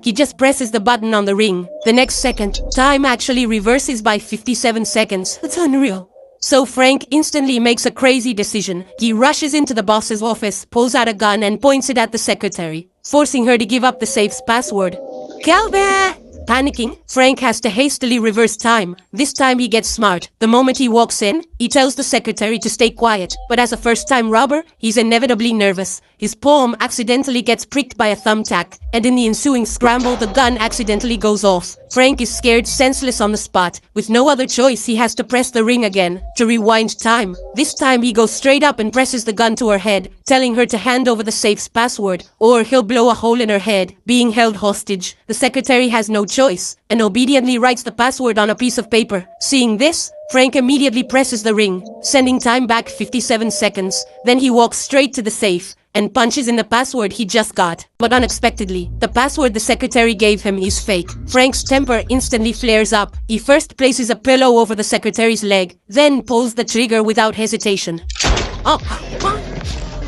He just presses the button on the ring. The next second, time actually reverses by 57 seconds. That's unreal. So Frank instantly makes a crazy decision. He rushes into the boss's office, pulls out a gun and points it at the secretary, forcing her to give up the safe's password. Calvin! Panicking, Frank has to hastily reverse time. This time he gets smart. The moment he walks in, he tells the secretary to stay quiet. But as a first-time robber, he's inevitably nervous. His palm accidentally gets pricked by a thumbtack, and in the ensuing scramble, the gun accidentally goes off. Frank is scared senseless on the spot. With no other choice, he has to press the ring again to rewind time. This time he goes straight up and presses the gun to her head, telling her to hand over the safe's password, or he'll blow a hole in her head, being held hostage. The secretary has no choice, and obediently writes the password on a piece of paper. Seeing this, Frank immediately presses the ring, sending time back 57 seconds. Then he walks straight to the safe and punches in the password he just got. But unexpectedly, the password the secretary gave him is fake. Frank's temper instantly flares up. He first places a pillow over the secretary's leg, then pulls the trigger without hesitation.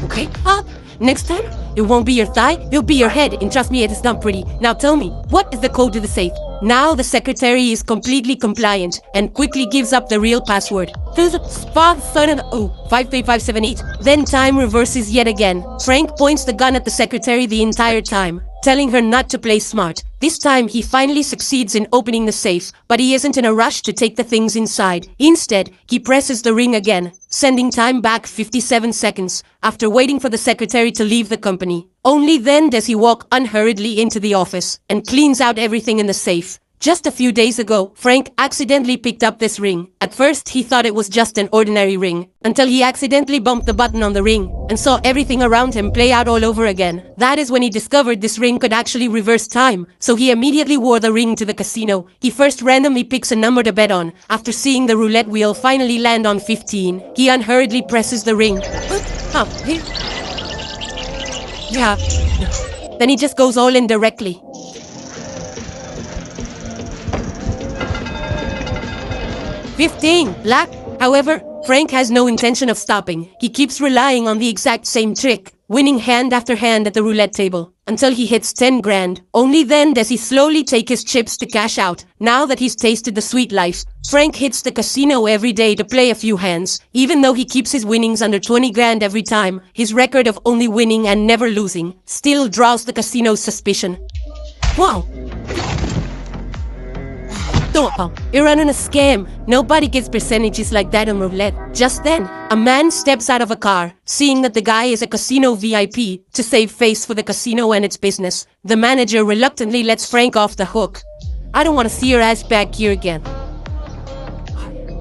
Okay, next time, it won't be your thigh, it'll be your head, and trust me, it is not pretty. Now tell me, what is the code to the safe? Now the secretary is completely compliant and quickly gives up the real password. 53578. Then time reverses yet again. Frank points the gun at the secretary the entire time, telling her not to play smart. This time he finally succeeds in opening the safe, but he isn't in a rush to take the things inside. Instead, he presses the ring again, sending time back 57 seconds after waiting for the secretary to leave the company. Only then does he walk unhurriedly into the office and cleans out everything in the safe. Just a few days ago, Frank accidentally picked up this ring. At first, he thought it was just an ordinary ring, until he accidentally bumped the button on the ring and saw everything around him play out all over again. That is when he discovered this ring could actually reverse time, so he immediately wore the ring to the casino. He first randomly picks a number to bet on. After seeing the roulette wheel finally land on 15, he unhurriedly presses the ring. Then he just goes all in directly. 15, black. However, Frank has no intention of stopping. He keeps relying on the exact same trick, winning hand after hand at the roulette table, until he hits 10 grand. Only then does he slowly take his chips to cash out. Now that he's tasted the sweet life, Frank hits the casino every day to play a few hands. Even though he keeps his winnings under 20 grand every time, his record of only winning and never losing still draws the casino's suspicion. Wow! You're running a scam. Nobody gets percentages like that on roulette. Just then, a man steps out of a car, seeing that the guy is a casino VIP to save face for the casino and its business. The manager reluctantly lets Frank off the hook. I don't want to see your ass back here again.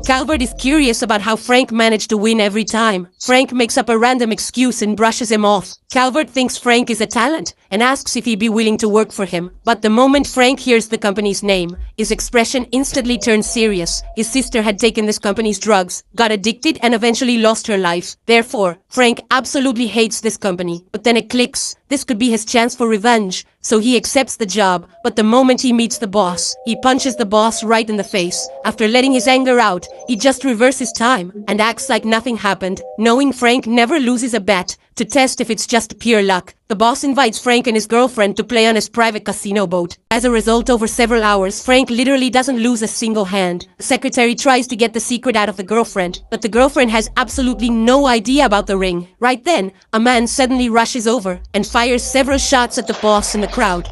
Calvert is curious about how Frank managed to win every time. Frank makes up a random excuse and brushes him off. Calvert thinks Frank is a talent and asks if he'd be willing to work for him. But the moment Frank hears the company's name, his expression instantly turns serious. His sister had taken this company's drugs, got addicted, and eventually lost her life. Therefore, Frank absolutely hates this company. But then it clicks. This could be his chance for revenge. So he accepts the job, but the moment he meets the boss, he punches the boss right in the face. After letting his anger out, he just reverses time and acts like nothing happened, knowing Frank never loses a bet, to test if it's just pure luck. The boss invites Frank and his girlfriend to play on his private casino boat. As a result, over several hours, Frank literally doesn't lose a single hand. The secretary tries to get the secret out of the girlfriend, but the girlfriend has absolutely no idea about the ring. Right then, a man suddenly rushes over and fires several shots at the boss in the crowd.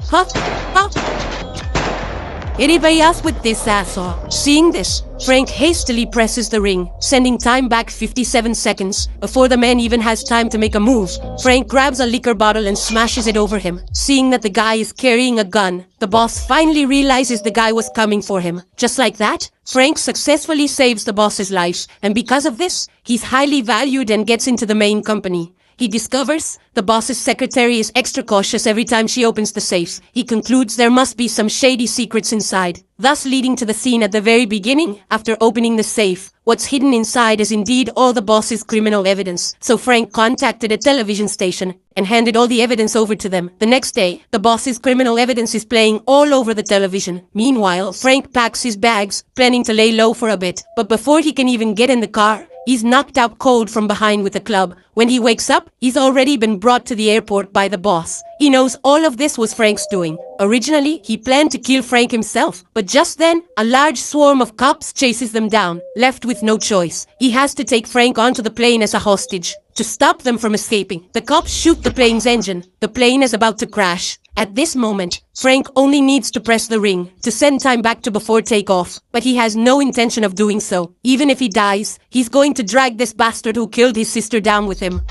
Anybody else with this asshole? Seeing this, Frank hastily presses the ring, sending time back 57 seconds. Before the man even has time to make a move, Frank grabs a liquor bottle and smashes it over him. Seeing that the guy is carrying a gun, the boss finally realizes the guy was coming for him. Just like that, Frank successfully saves the boss's life, and because of this, he's highly valued and gets into the main company. He discovers the boss's secretary is extra cautious every time she opens the safe. He concludes there must be some shady secrets inside, thus leading to the scene at the very beginning. After opening the safe, what's hidden inside is indeed all the boss's criminal evidence. So Frank contacted a television station and handed all the evidence over to them. The next day, the boss's criminal evidence is playing all over the television. Meanwhile, Frank packs his bags, planning to lay low for a bit. But before he can even get in the car, He's knocked out cold from behind with a club. When he wakes up, he's already been brought to the airport by the boss. He knows all of this was Frank's doing. Originally, he planned to kill Frank himself, but just then, a large swarm of cops chases them down. Left with no choice, he has to take Frank onto the plane as a hostage. To stop them from escaping, the cops shoot the plane's engine. The plane is about to crash. At this moment, Frank only needs to press the ring to send time back to before takeoff, but he has no intention of doing so. Even if he dies, he's going to drag this bastard who killed his sister down with him.